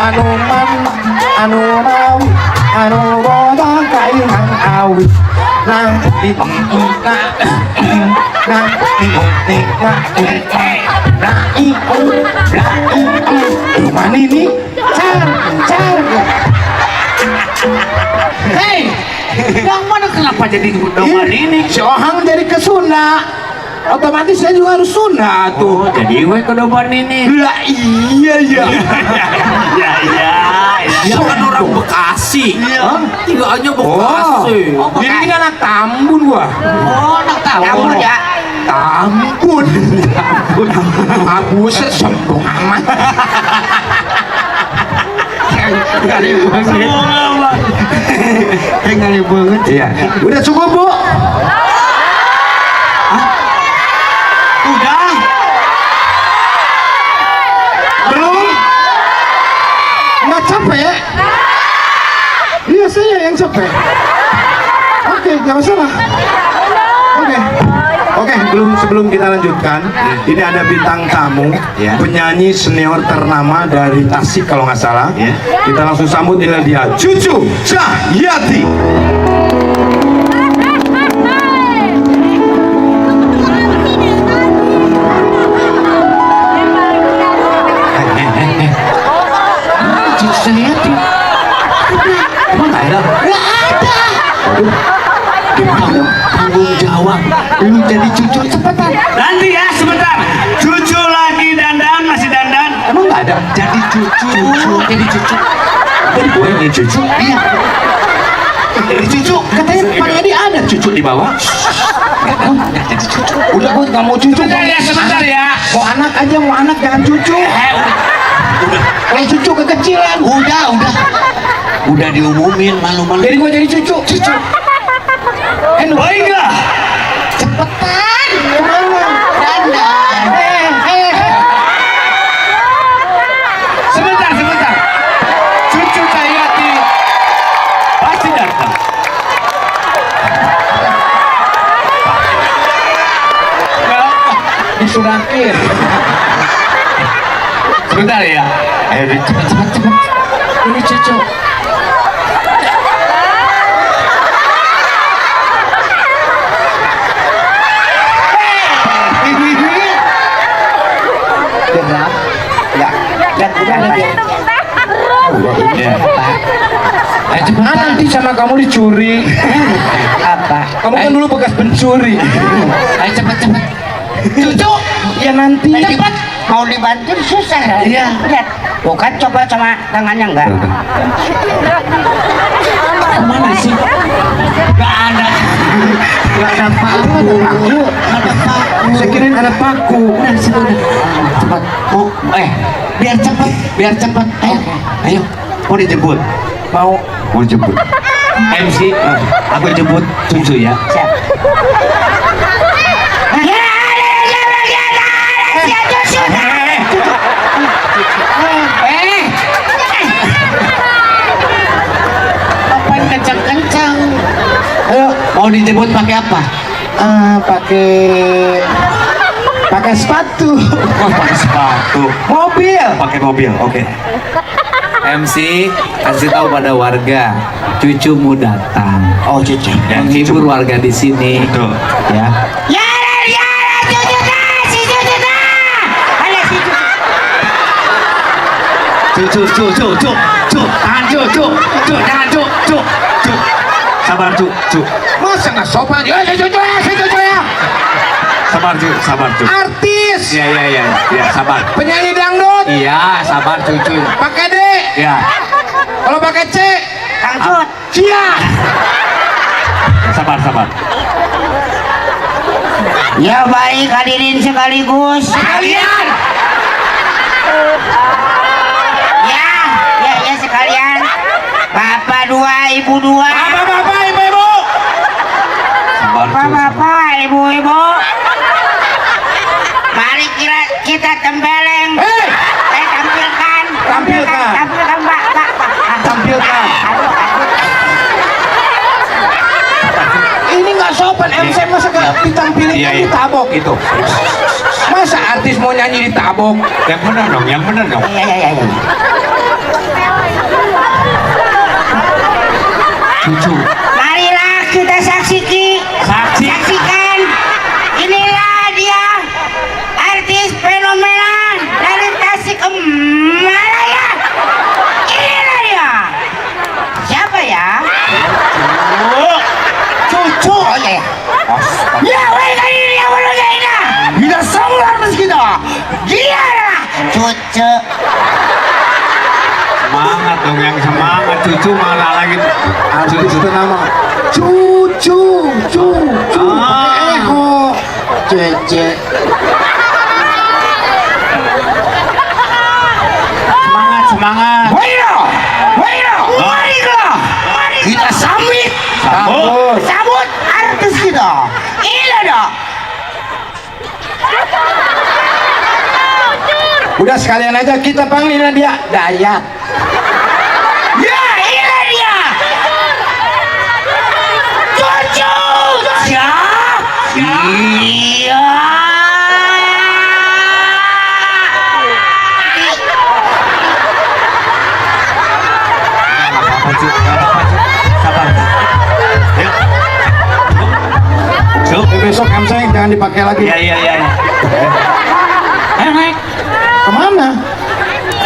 anu man anu rawi anu bodo kaingan awi nang di mana ini car hei yang mana kenapa jadi doman ini Sohang jadi ke Sunda otomatis saya juga harus Sunda tuh jadi gue ke doman ini lah iya ya dia kan orang Bekasi tiga aja Bekasi jadi ini anak Tambun gua anak Tambun ya Tambun aku sombong amat ngari banget ya udah cukup bu udah belum nggak capek iya saya yang capek oke nggak masalah Oke, sebelum kita lanjutkan, ini ada bintang tamu, penyanyi senior ternama dari Tasik kalau nggak salah. Kita langsung sambut dengan dia, Cucu Cahyati. Cucu Cahyati emang nggak ada? Gimana tanggung jawab lu jadi cucu cepetan nanti ya sebentar cucu lagi dandan masih dandan emang nggak ada jadi cucu jadi gue ini cucu iya jadi cucu katanya Pak Edi ada cucu di bawah jadi cucu udah gue nggak mau cucu sebentar ya mau anak jangan cucu udah kalau cucu kekecilan udah diumumin malu-malu jadi gue jadi cucu baiklah cepetan dandan sebentar Cucu Cahyati pasti datang Disurakin. sebentar ya cepet ini cucu nanti sama kamu dicuri apa kamu kan dulu bekas pencuri ayo cepet cucu ya nanti Cepat mau dibantuin susah. Iya. Lihat, bukan coba sama tangannya enggak. mana sih nggak ada paku saya kirain ada paku cepat mau biar cepat ayo mau dijemput mau dijemput MC aku jemput cucu ya Siap. Apain kencang-kencang ayo mau dijemput pakai apa pakai sepatu pakai sepatu pakai mobil oke. MC kasih tahu pada warga cucumu datang cucu menghibur warga di sini betul ya cucu tahan cucu sabar cucu masa nggak sopan ya cucu ya sabar cucu artis ya sabar penyanyi dangdut iya sabar cucu pakai D ya kalau pakai C Lanjut. Cia sabar Ya baik hadirin sekaligus. kalian Ya sekalian. Bapak dua, ibu dua. bapak ibu sabar cucu Bapak, ibu-ibu. Mari kita tempeleng. Tampilkan. Tampilkan, Pak. tampilkan ini nggak sopan MC masa nggak ditampilin ditabok itu masa artis mau nyanyi ditabok yang benar dong Iya. cucu. Semangat dong, yang semangat. Cucu malah lagi. Artis itu nama cucu. Pakai eho. Cece. Semangat. Kita sambut. Sambut artis kita. Iya dong. Udah sekalian aja kita panggil dia Dayat. Ya, iya dia. Cucu. Ya. Iya. Sabar. Yuk. Cuk. Besok kamseng jangan dipakai lagi. Iya. Naik. Kemana?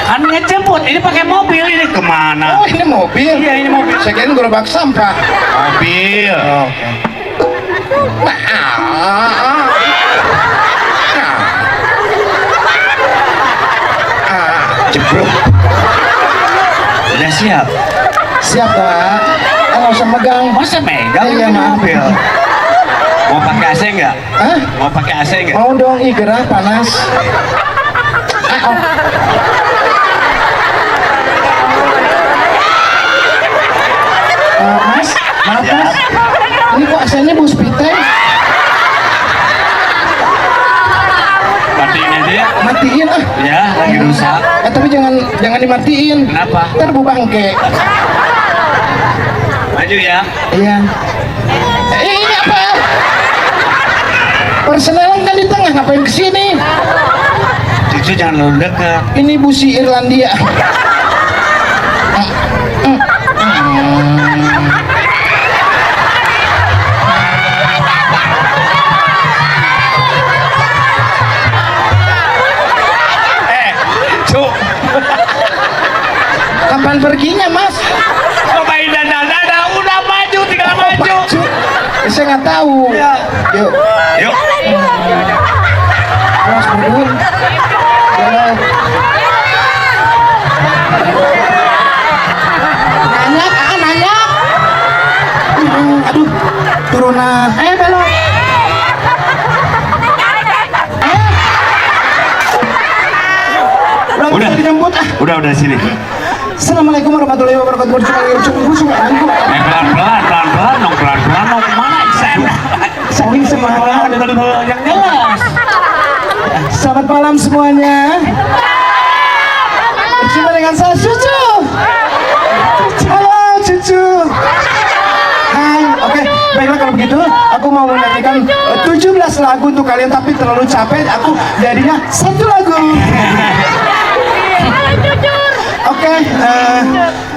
Kan ngejemput, ini pakai mobil, ini kemana? Oh ini mobil. Iya, ini mobil. Saya kira gerobak sampah. Mobil. Oke. Jebrok. Udah siap? Siap Pak. Nggak usah megang. Masa megang Iya, ini Mak. mobil? Mau pakai AC nggak? Hah? Mau pakai AC nggak? Mau dong, ih gerah panas. Mas, maaf Ya. Mas. Ini kok AC-nya bus piteng? Matiin aja ya? Matiin ah. Ya, lagi rusak. Tapi jangan dimatiin. Kenapa? Ntar bu bangke. Maju ya. Iya. Ini apa? Persenelan kan di tengah, ngapain kesini? Cucu jangan terlalu dekat. Ini busi Irlandia. Cuk. Kapan perginya Mas? Cobain dandan, udah maju, tinggal maju. Saya nggak tahu. Ya. Yuk, Yuk. Mas berdua. Jalan. Nanya. Aduh, turunan. Ayo belok. Udah. Dijemput ah. Udah sini. Assalamualaikum warahmatullahi wabarakatuh. Pelan-pelan dong, mana sana? Saling semangat. Yang jelas. Selamat malam semuanya. Berjumpa dengan saya Cucu. Halo Cucu. Hai. Oke, baiklah kalau begitu aku mau menyanyikan 17 lagu untuk kalian, tapi terlalu capek. Aku jadinya satu lagu. Oke,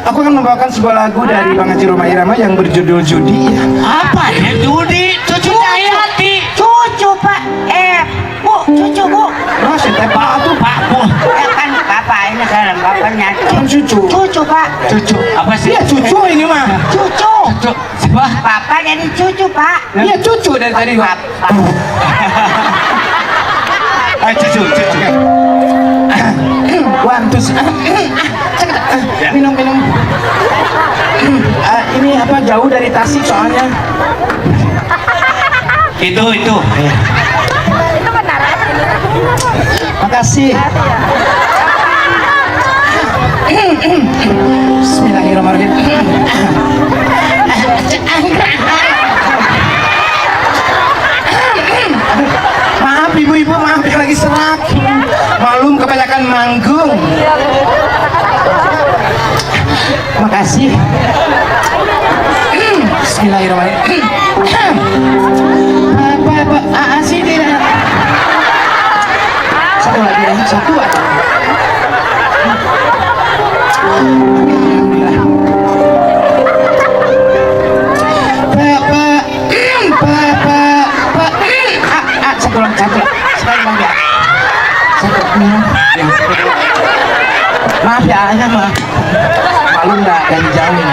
aku akan membawakan sebuah lagu dari Bang Haji Roma Irama yang berjudul Judi. Apa ya Judi? Cucu Cahyati. Cucu Pak. Cucu Bu. Mas, Pak tuh Pak Bu. Ya kan Bapak ini kan bapaknya. Kan Cucu. Cucu Pak. Cucu. Apa sih? Iya Cucu ini mah. Cucu. Cucu. Siapa? Bapak jadi cucu Pak. Iya Cucu dari tadi Pak. Ayo cucu. Wantus. Minum. Ini apa jauh dari Tasik soalnya. Itu. Makasih. Bismillahirrahmanirrahim. Maaf ibu-ibu, maaf lagi serak. Malum kebanyakan manggung. Makasih. Bismillahirrahmanirrahim. Apa sini? Satu lagi ya, satu aja. Alhamdulillah. Satu lagi. Sekali lagi. Maaf ya, maaf. Malu nggak dari jauh.